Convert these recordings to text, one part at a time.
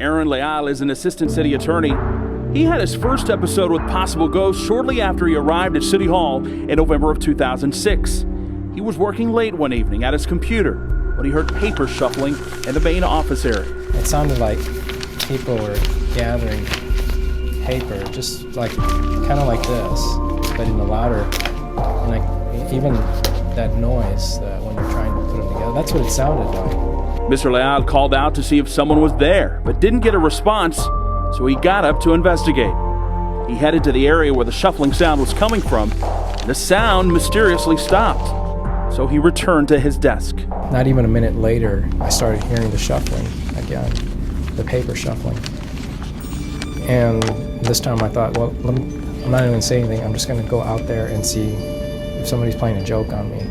Aaron Leal is an assistant city attorney. He had his first episode with possible ghosts shortly after he arrived at City Hall in November of 2006. He was working late one evening at his computer when he heard paper shuffling in the main office area. It sounded like people were gathering paper, just like kind of like this, but in the louder, and like even that noise when you're trying to put them together. That's what it sounded like. Mr. Leal called out to see if someone was there, but didn't get a response, so he got up to investigate. He headed to the area where the shuffling sound was coming from, and the sound mysteriously stopped. So he returned to his desk. Not even a minute later, I started hearing the shuffling again, the paper shuffling. And this time I thought, well, I'm not even going to say anything. I'm just going to go out there and see if somebody's playing a joke on me.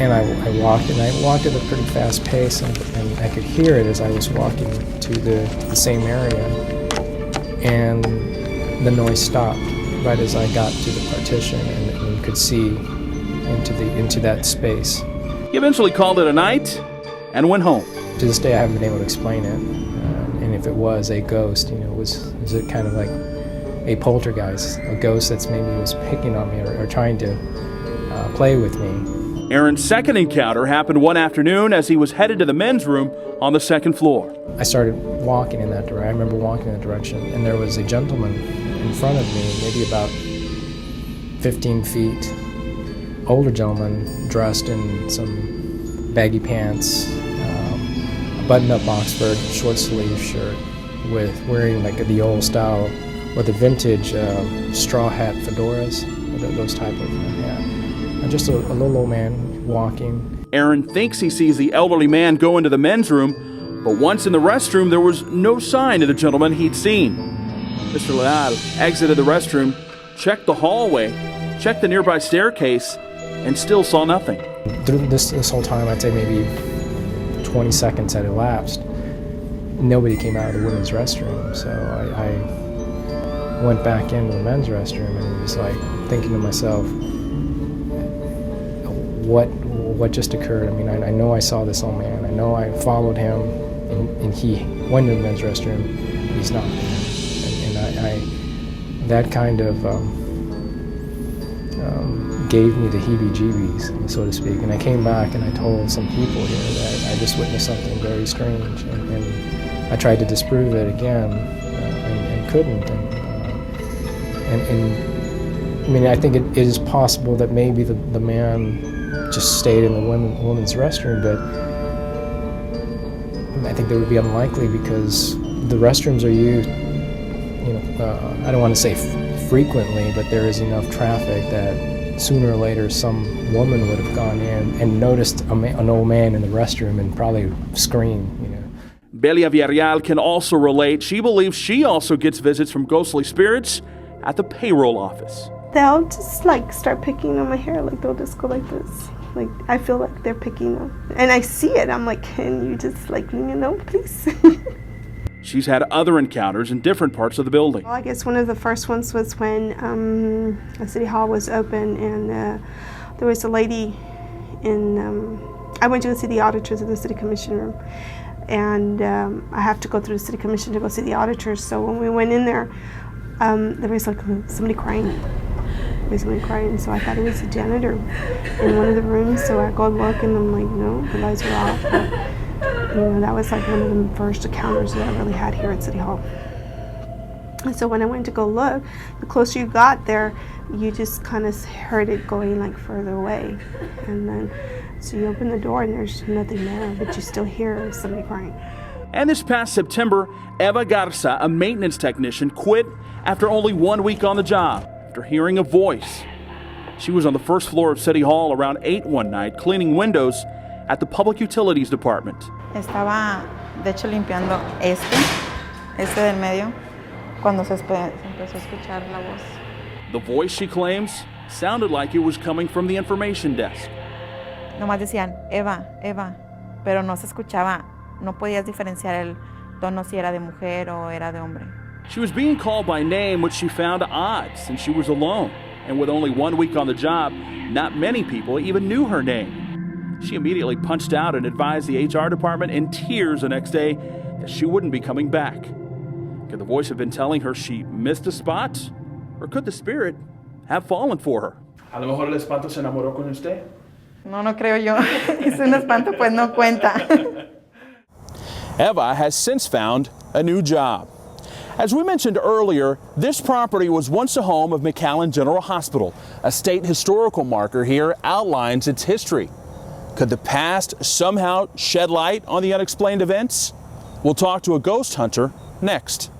And I walked at a pretty fast pace, and I could hear it as I was walking to the same area. And the noise stopped right as I got to the partition, and you could see into that space. He eventually called it a night and went home. To this day, I haven't been able to explain it. And if it was a ghost, was it kind of like a poltergeist, a ghost that's maybe was picking on me or trying to play with me. Aaron's second encounter happened one afternoon as he was headed to the men's room on the second floor. I started walking in that direction. I remember walking in that direction, and there was a gentleman in front of me, maybe about 15 feet. Older gentleman dressed in some baggy pants, a button-up Oxford short sleeve shirt, with wearing like the old style or the vintage straw hat fedoras, those type of hat. Just a little old man walking. Aaron thinks he sees the elderly man go into the men's room, but once in the restroom, there was no sign of the gentleman he'd seen. Mr. Leal exited the restroom, checked the hallway, checked the nearby staircase, and still saw nothing. Through this whole time, I'd say maybe 20 seconds had elapsed. Nobody came out of the women's restroom, so I went back into the men's restroom and was like thinking to myself, what just occurred? I mean, I know I saw this old man. I know I followed him, and he went to the men's restroom. He's not there, and that kind of gave me the heebie-jeebies, so to speak. And I came back and I told some people here that I just witnessed something very strange, and I tried to disprove it again, and couldn't. And I mean, I think it is possible that maybe the man just stayed in the women's restroom, but I think that would be unlikely because the restrooms are used, I don't want to say frequently, but there is enough traffic that sooner or later some woman would have gone in and noticed an old man in the restroom and probably screamed, Belia Villarreal can also relate. She believes she also gets visits from ghostly spirits at the payroll office. They'll just start picking on my hair, they'll just go like this. I feel like they're picking on, and I see it. I'm like, can you just leave me alone, please? She's had other encounters in different parts of the building. Well, I guess one of the first ones was when the City Hall was open, and there was a lady in, I went to go see the auditors in the City Commission room, and I have to go through the City Commission to go see the auditors, so when we went in there, there was somebody crying. Somebody crying, so I thought it was the janitor in one of the rooms, so I go look and I'm like, no, the lights are off. But, that was one of the first encounters that I really had here at City Hall. And so when I went to go look, the closer you got there, you just kind of heard it going further away. And then, so you open the door and there's nothing there, but you still hear somebody crying. And this past September, Eva Garza, a maintenance technician, quit after only 1 week on the job. After hearing a voice. She was on the first floor of City Hall around 8 one night, cleaning windows at the Public Utilities Department. Estaba, de hecho, limpiando este del medio, cuando se empezó a escuchar la voz. The voice, she claims, sounded like it was coming from the information desk. Nomás decían, Eva, Eva, pero no se escuchaba, no podías diferenciar el tono si era de mujer o era de hombre. She was being called by name, which she found odd since she was alone. And with only 1 week on the job, not many people even knew her name. She immediately punched out and advised the HR department in tears the next day that she wouldn't be coming back. Could the voice have been telling her she missed a spot? Or could the spirit have fallen for her? A lo mejor el espanto se enamoró con usted. No, no creo yo. Es un espanto, pues no cuenta. Eva has since found a new job. As we mentioned earlier, this property was once a home of McAllen General Hospital. A state historical marker here outlines its history. Could the past somehow shed light on the unexplained events? We'll talk to a ghost hunter next.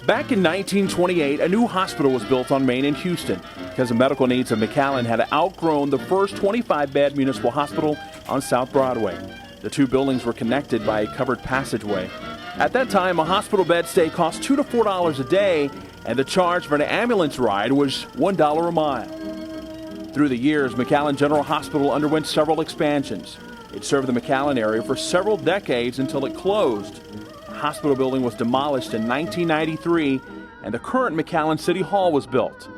Back in 1928, a new hospital was built on Main in Houston because the medical needs of McAllen had outgrown the first 25-bed municipal hospital on South Broadway. The two buildings were connected by a covered passageway. At that time, a hospital bed stay cost $2 to $4 a day, and the charge for an ambulance ride was $1 a mile. Through the years, McAllen General Hospital underwent several expansions. It served the McAllen area for several decades until it closed. The hospital building was demolished in 1993, and the current McAllen City Hall was built.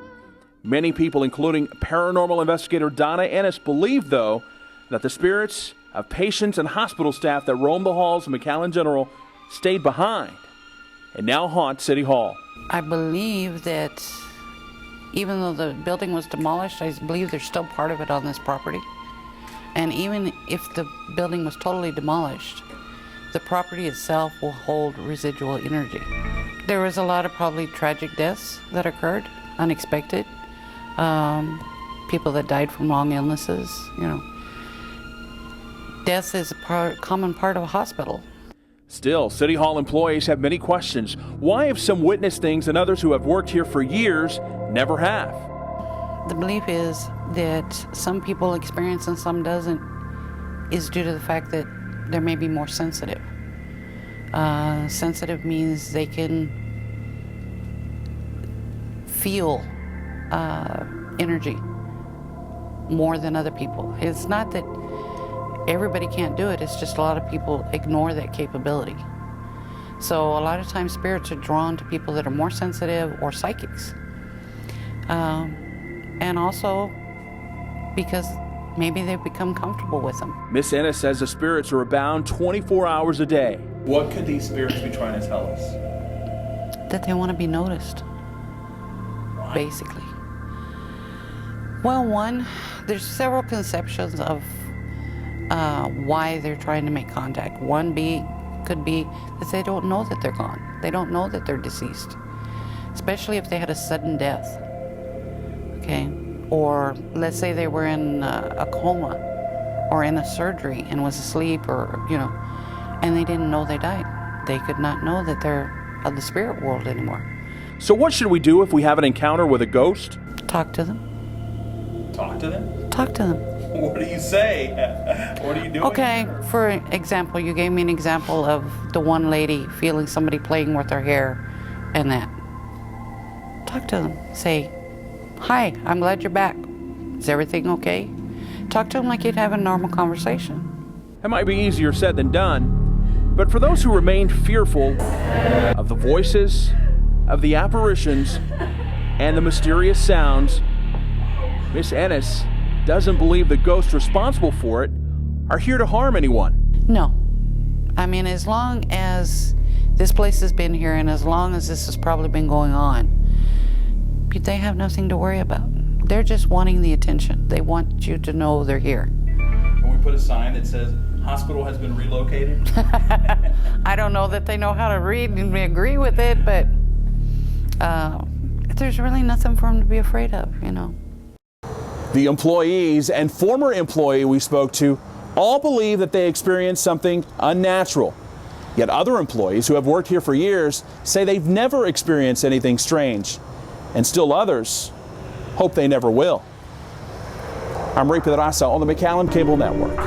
Many people, including paranormal investigator Donna Ennis, believe, though, that the spirits of patients and hospital staff that roamed the halls of McAllen General stayed behind and now haunt City Hall. I believe that even though the building was demolished, I believe there's still part of it on this property. And even if the building was totally demolished, the property itself will hold residual energy. There was a lot of probably tragic deaths that occurred, unexpected. People that died from long illnesses, you know. Death is a common part of a hospital. Still, City Hall employees have many questions. Why have some witnessed things and others who have worked here for years never have? The belief is that some people experience and some doesn't is due to the fact that they may be more sensitive. Sensitive means they can feel energy more than other people. It's not that everybody can't do it, it's just a lot of people ignore that capability. So a lot of times spirits are drawn to people that are more sensitive or psychics. And also because maybe they've become comfortable with them. Miss Ennis says the spirits are abound 24 hours a day. What could these spirits be trying to tell us? That they want to be noticed, basically. Well, one, there's several conceptions of why they're trying to make contact. One could be that they don't know that they're gone. They don't know that they're deceased, especially if they had a sudden death, okay? Or let's say they were in a coma or in a surgery and was asleep, or, you know, and they didn't know they died. They could not know that they're of the spirit world anymore. So what should we do if we have an encounter with a ghost? Talk to them. Talk to them? Talk to them. What do you say? What are you doing? Okay, for example, you gave me an example of the one lady feeling somebody playing with her hair and that. Talk to them. Say, hi, I'm glad you're back. Is everything okay? Talk to them like you'd have a normal conversation. That might be easier said than done, but for those who remain fearful of the voices, of the apparitions, and the mysterious sounds, Miss Ennis doesn't believe the ghosts responsible for it are here to harm anyone. No. I mean, as long as this place has been here and as long as this has probably been going on, they have nothing to worry about. They're just wanting the attention. They want you to know they're here. Can we put a sign that says, hospital has been relocated? I don't know that they know how to read and agree with it, but there's really nothing for them to be afraid of, you know. The employees and former employee we spoke to all believe that they experienced something unnatural. Yet other employees who have worked here for years say they've never experienced anything strange. And still others hope they never will. I'm Ray Pedraza on the McAllen Cable Network.